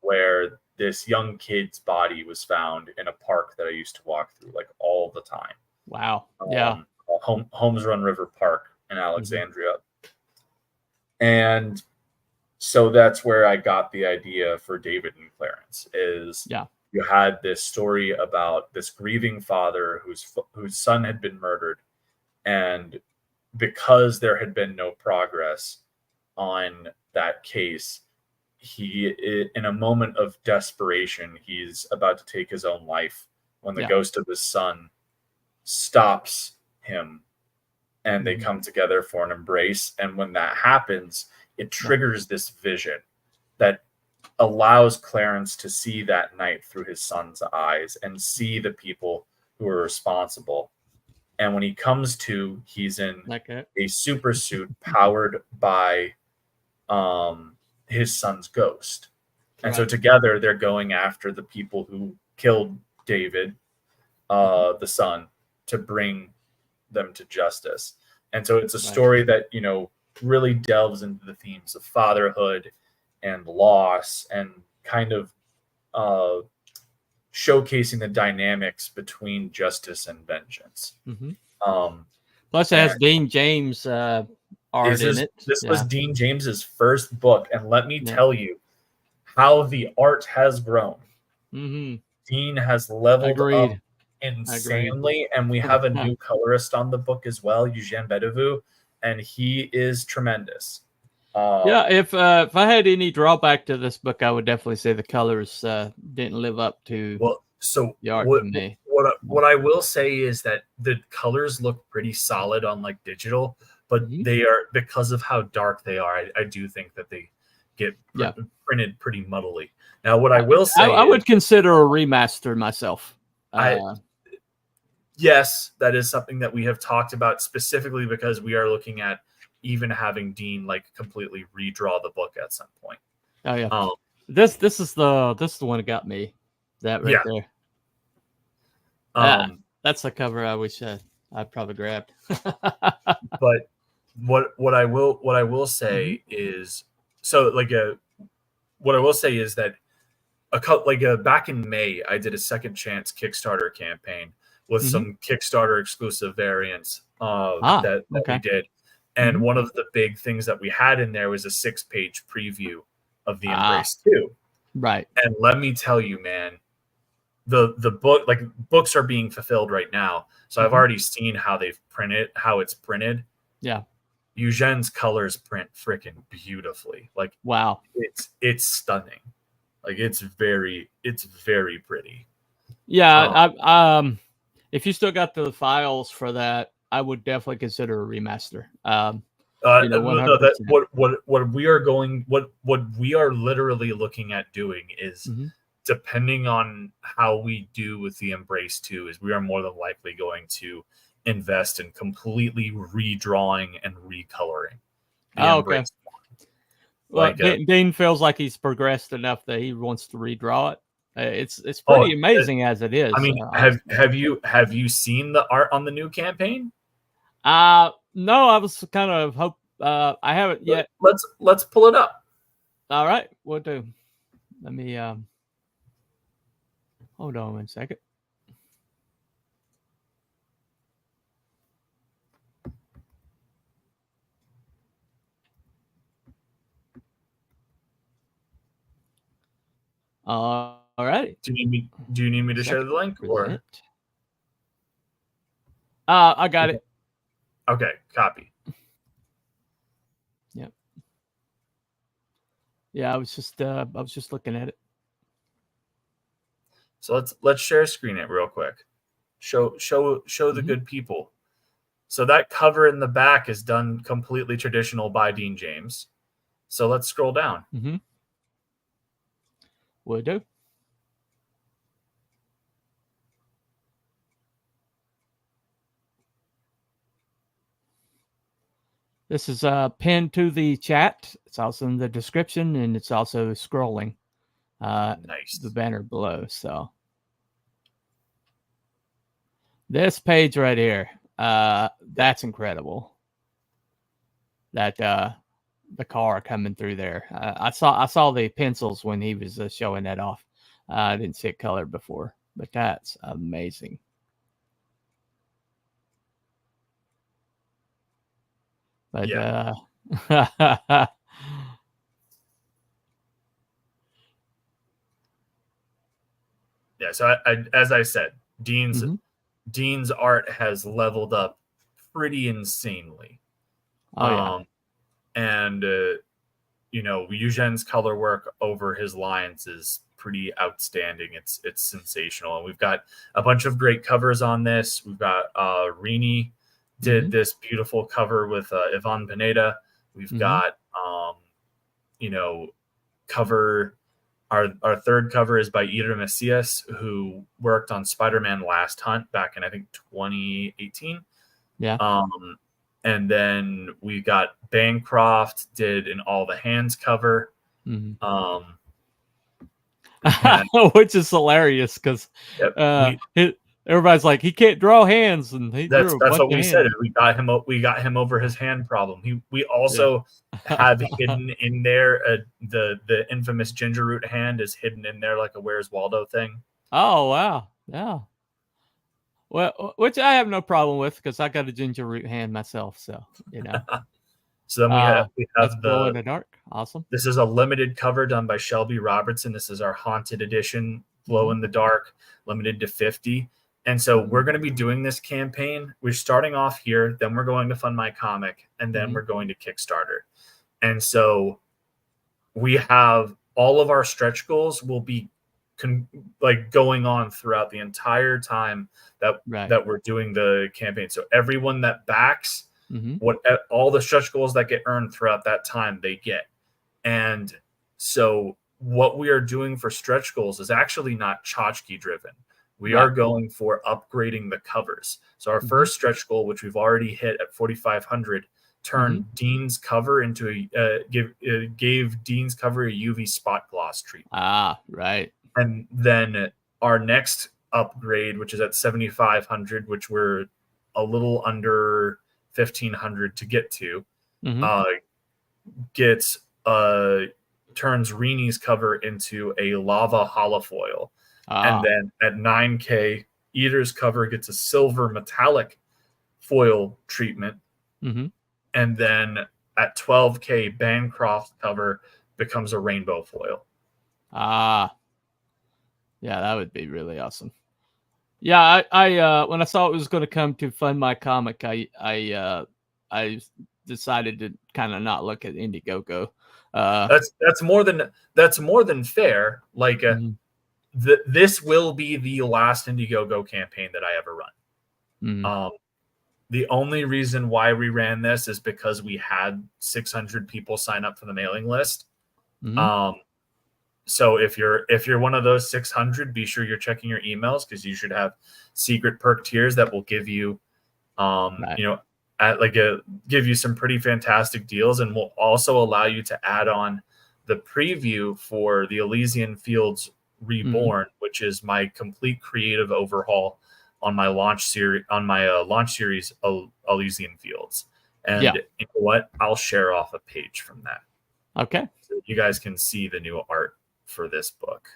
where this young kid's body was found in a park that I used to walk through like all the time.
Wow. Yeah.
Holmes Run River Park in Alexandria. And so that's where I got the idea for David and Clarence. You had this story about this grieving father whose son had been murdered, and because there had been no progress on that case, he, in a moment of desperation, he's about to take his own life when the ghost of his son stops him, and they come together for an embrace. And when that happens, it triggers this vision that allows Clarence to see that night through his son's eyes and see the people who are responsible. And when he comes to, he's in a super suit powered by his son's ghost. And so together they're going after the people who killed David, the son, to bring them to justice. And so it's a story that, really delves into the themes of fatherhood and loss, and kind of showcasing the dynamics between justice and vengeance.
Plus it has Dean James art in it.
This was Dean James's first book, and let me tell you how the art has grown. Dean has leveled up insanely, and we have a new colorist on the book as well, Eugene Bedevou, and he is tremendous.
If I had any drawback to this book, I would definitely say the colors didn't live up to the art for me.
What I will say is that the colors look pretty solid on like digital, but they are, because of how dark they are, I do think that they get printed pretty muddily. Now, what I will say,
I would consider a remaster myself.
Yes, that is something that we have talked about, specifically because we are looking at even having Dean like completely redraw the book at some point.
Oh yeah. This is the one that got me. That right there. That's the cover I wish I probably grabbed.
But what I will say is, what I will say is that back in May, I did a Second Chance Kickstarter campaign with some Kickstarter exclusive variants that we did. And one of the big things that we had in there was a 6-page preview of the Embrace 2.
Right.
And let me tell you, man, the book, like, books are being fulfilled right now. So I've already seen how it's printed.
Yeah.
Eugene's colors print freaking beautifully. Like,
wow.
It's stunning. Like, it's very pretty.
Yeah. If you still got the files for that, I would definitely consider a remaster.
What we are literally looking at doing is, depending on how we do with the Embrace 2, is we are more than likely going to invest in completely redrawing and recoloring.
Okay. Well, Dean feels like he's progressed enough that he wants to redraw it. It's
Oh,
pretty amazing as it is.
I mean, have you seen the art on the new campaign?
No, I was kind of hope. I haven't yet.
Let's pull it up.
All right, we'll do. Let me hold on 1 second. All right.
Do you need me to share the link or?
I got it.
Okay, copy.
Yep. Yeah, I was just looking at it.
So let's share screen it real quick. Show the good people. So that cover in the back is done completely traditional by Dean James. So let's scroll down.
Will do. This is pinned to the chat. It's also in the description, and it's also scrolling.
Nice.
The banner below. So this page right here, that's incredible. That the car coming through there. I saw the pencils when he was showing that off. I didn't see it colored before, but that's amazing. But
yeah. Yeah, so as I said, Dean's art has leveled up pretty insanely. And Eugene's color work over his lines is pretty outstanding. It's sensational. And we've got a bunch of great covers on this. We've got Rini did this beautiful cover with Ivan Pineda. We've got cover. Our third cover is by Ira Macias, who worked on Spider-Man Last Hunt back in, I think, 2018.
Yeah.
And then we got Bancroft did an All the Hands cover.
Which is hilarious because everybody's like, he can't draw hands, and
that's what we said. We got him over his hand problem. We also have hidden in there the infamous ginger root hand is hidden in there like a Where's Waldo thing.
Oh wow, yeah. Well, which I have no problem with because I got a ginger root hand myself, so
So then we have the
glow in the dark. Awesome.
This is a limited cover done by Shelby Robertson. This is our haunted edition, glow in the dark, limited to 50. And so we're going to be doing this campaign. We're starting off here, then we're going to Fund My Comic, and then we're going to Kickstarter. And so we have all of our stretch goals will be going on throughout the entire time that we're doing the campaign. So everyone that backs all the stretch goals that get earned throughout that time, they get. And so what we are doing for stretch goals is actually not tchotchke driven. We are going for upgrading the covers. So our first stretch goal, which we've already hit at 4,500, turned Dean's cover into gave Dean's cover a UV spot gloss treatment.
Ah, right.
And then our next upgrade, which is at 7,500, which we're a little under 1,500 to get to, turns Rini's cover into a lava holofoil. And then at 9K, Eater's cover gets a silver metallic foil treatment. And then at 12K, Bancroft cover becomes a rainbow foil.
Yeah, that would be really awesome. Yeah, I when I saw it was going to come to Fund My Comic, I decided to kind of not look at Indiegogo.
That's more than fair. Like this will be the last Indiegogo campaign that I ever run. The only reason why we ran this is because we had 600 people sign up for the mailing list. So if you're one of those 600, be sure you're checking your emails because you should have secret perk tiers that will give you, give you some pretty fantastic deals, and will also allow you to add on the preview for the Elysian Fields Reborn, which is my complete creative overhaul on my launch series Elysian Fields. And you know what? I'll share off a page from that.
Okay.
So you guys can see the new art for this book.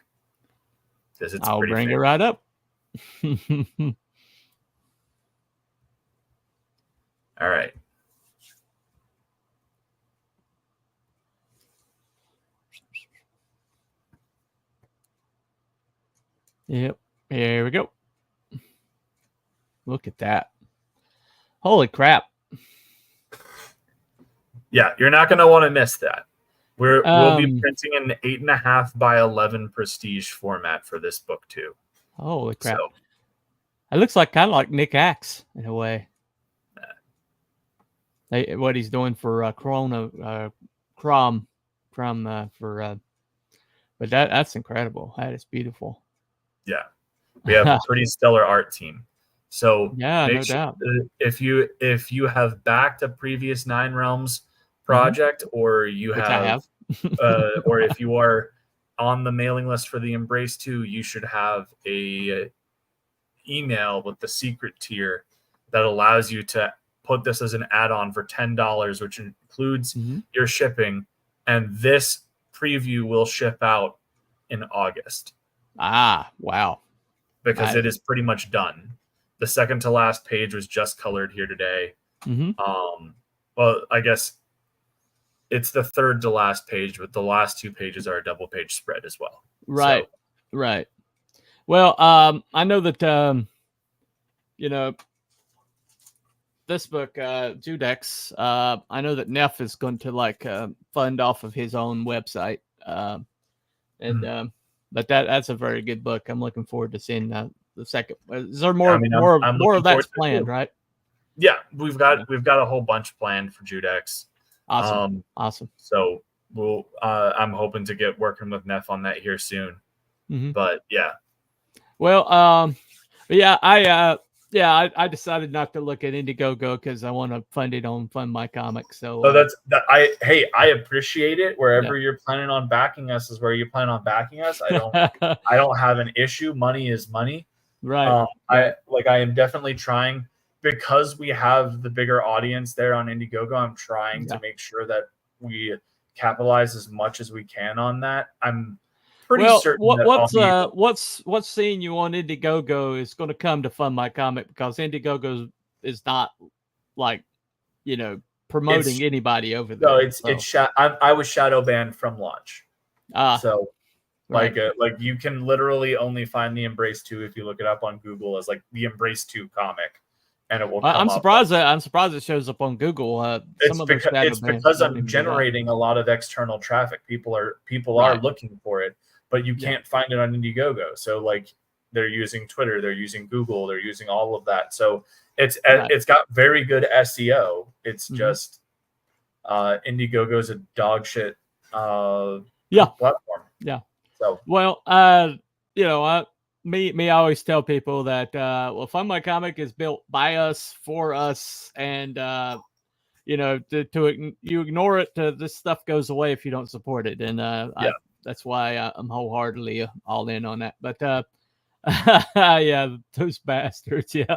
I'll bring it right up.
All right.
Yep. Here we go. Look at that. Holy crap.
Yeah, you're not going to want to miss that. We'll be printing an 8.5 by 11 prestige format for this book too.
Holy crap.
So,
it looks like kind of like Nick Axe in a way. What he's doing for Crom for but that's incredible. That is beautiful.
Yeah. We have a pretty stellar art team. So
yeah, no doubt.
If you have backed a previous 9 Realms project, or you have or if you are on the mailing list for the Embrace 2, you should have a email with the secret tier that allows you to put this as an add-on for $10, which includes your shipping, and this preview will ship out in August.
Ah, wow.
Because it is pretty much done. The second to last page was just colored here today. Well, I guess it's the third to last page, but the last 2 pages are a double page spread as well.
Right.
So,
right. Well, I know that, this book, Judex, I know that Neff is going to fund off of his own website. But that's a very good book. I'm looking forward to seeing the second. Is there more? More of that's planned, right?
Yeah, we've got a whole bunch planned for Judex.
Awesome. Awesome.
So we'll. I'm hoping to get working with Neff on that here soon. But yeah.
Well, I decided not to look at Indiegogo because I want to fund it on Fund My Comics. So
I appreciate it. Wherever you're planning on backing us is where you plan on backing us. I don't have an issue. Money is money.
Right.
I am definitely trying, because we have the bigger audience there on Indiegogo. I'm trying to make sure that we capitalize as much as we can on that. I'm pretty certain
what's seeing you on Indiegogo is going to come to Fund My Comic, because Indiegogo is not promoting anybody over there.
No, I was shadow banned from launch. So you can literally only find the Embrace 2 if you look it up on Google as the Embrace 2 comic, and it will come
I'm
up.
surprised it shows up on Google.
It's because I'm generating a lot of external traffic. People are looking for it, but you can't find it on Indiegogo. So they're using Twitter, they're using Google, they're using all of that. So it's got very good SEO. It's just Indiegogo's a dog shit platform.
Yeah.
So
well, I always tell people that Fund My Comic is built by us, for us, and you ignore it. This stuff goes away if you don't support it, and that's why I'm wholeheartedly all in on that. But those bastards,
and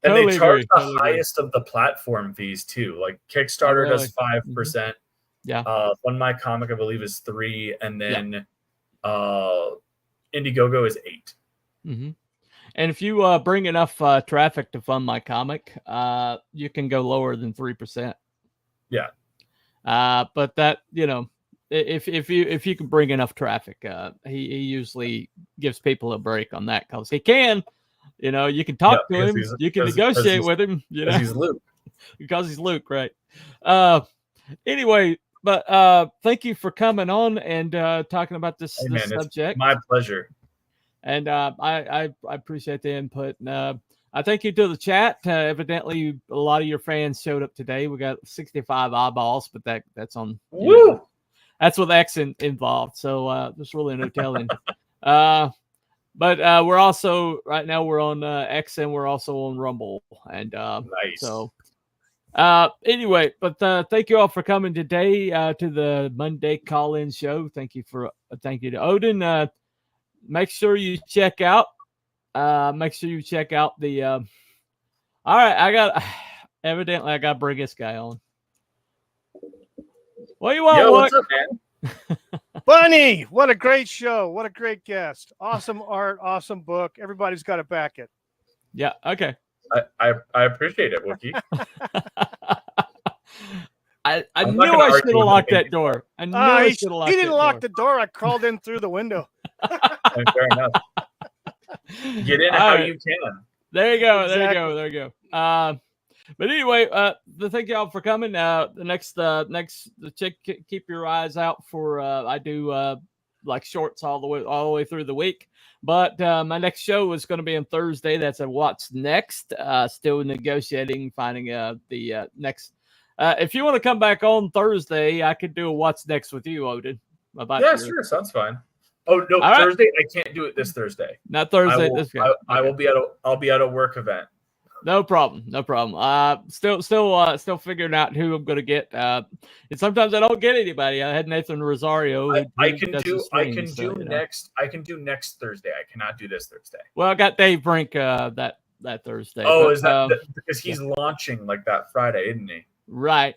totally
they charge
agree.
the highest of the platform fees too. Kickstarter does 5%. Fund My Comic, I believe, is 3%, and then Indiegogo is 8%.
And if you bring enough traffic to Fund My Comic, you can go lower than 3%.
Yeah.
But that, if you can bring enough traffic, he usually gives people a break on that, because he can. You can talk to him, you can negotiate with him.
Because he's Luke.
Because he's Luke, right? Anyway. But thank you for coming on and talking about this subject.
My pleasure.
And I appreciate the input. And I thank you to the chat. Evidently, a lot of your fans showed up today. We got 65 eyeballs, but that's on. That's with X involved. So there's really no telling. But we're also right now we're on X, and we're also on Rumble. And
nice.
So Anyway, but thank you all for coming today to the Monday call-in show. Thank you to Odin. Make sure you check out the. All right, I got to bring this guy on. What do you want?
Yo, what's up, man?
Bunny, what a great show. What a great guest. Awesome art, awesome book. Everybody's got to back it.
Yeah, okay.
I appreciate it, Wookie.
I knew I should have locked that door. I knew I should have locked
He didn't
that
lock
door.
the door. I crawled in through the window.
Fair enough. Get in how you can.
There you go.
Exactly.
There you go. But anyway, thank y'all for coming. Keep your eyes out for. I do like shorts all the way through the week. But my next show is going to be on Thursday. That's a What's Next. Still negotiating, finding the next. If you want to come back on Thursday, I could do a What's Next with you, Odin.
Sure, sounds fine. Oh no,
All
Thursday I can't do it this Thursday.
Not Thursday.
I'll be at a work event.
No problem. Still figuring out who I'm going to get. And sometimes I don't get anybody. I had Nathan Rosario.
I can do next Thursday. I cannot do this Thursday.
Well, I got Dave Brink that Thursday.
Oh, is that because he's launching like that Friday, isn't he?
Right.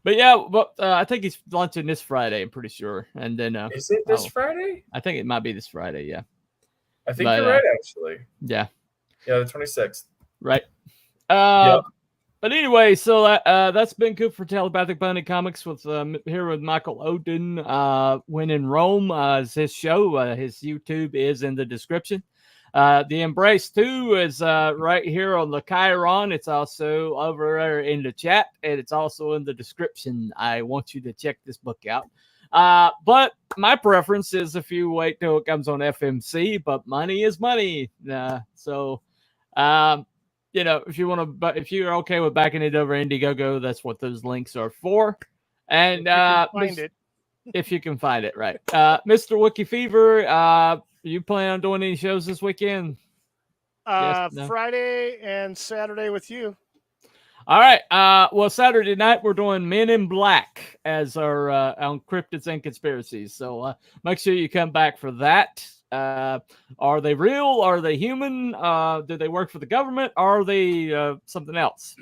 But yeah, I think he's launching this Friday. I'm pretty sure. And then
is it this Friday?
I think it might be this Friday. Yeah.
I think you're right, actually.
Yeah.
Yeah, the 26th.
Right. But anyway, so that's been good for Telepathic Bunny Comics with here with Michael Odin. When in Rome is his show. His YouTube is in the description. The Embrace 2 is right here on the Chiron. It's also over there in the chat, and it's also in the description. I want you to check this book out. But my preference is if you wait till it comes on FMC, but money is money. If you want to, but if you're okay with backing it over Indiegogo, that's what those links are for. And if you can find it, right? Mr. Wookie Fever, you plan on doing any shows this weekend? Yes, no?
Friday and Saturday with you.
All right. Well, Saturday night we're doing Men in Black as our on Cryptids and Conspiracies. So make sure you come back for that. Are they real? Are they human? Do they work for the government? Are they something else?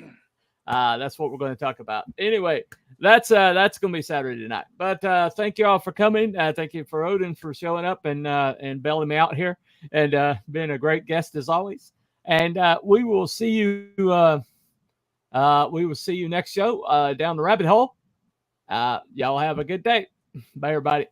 That's what we're going to talk about. Anyway, that's going to be Saturday night. But thank you all for coming. Thank you for Odin for showing up and bailing me out here and being a great guest as always. And we will see you. We will see you next show down the rabbit hole. Y'all have a good day. Bye, everybody.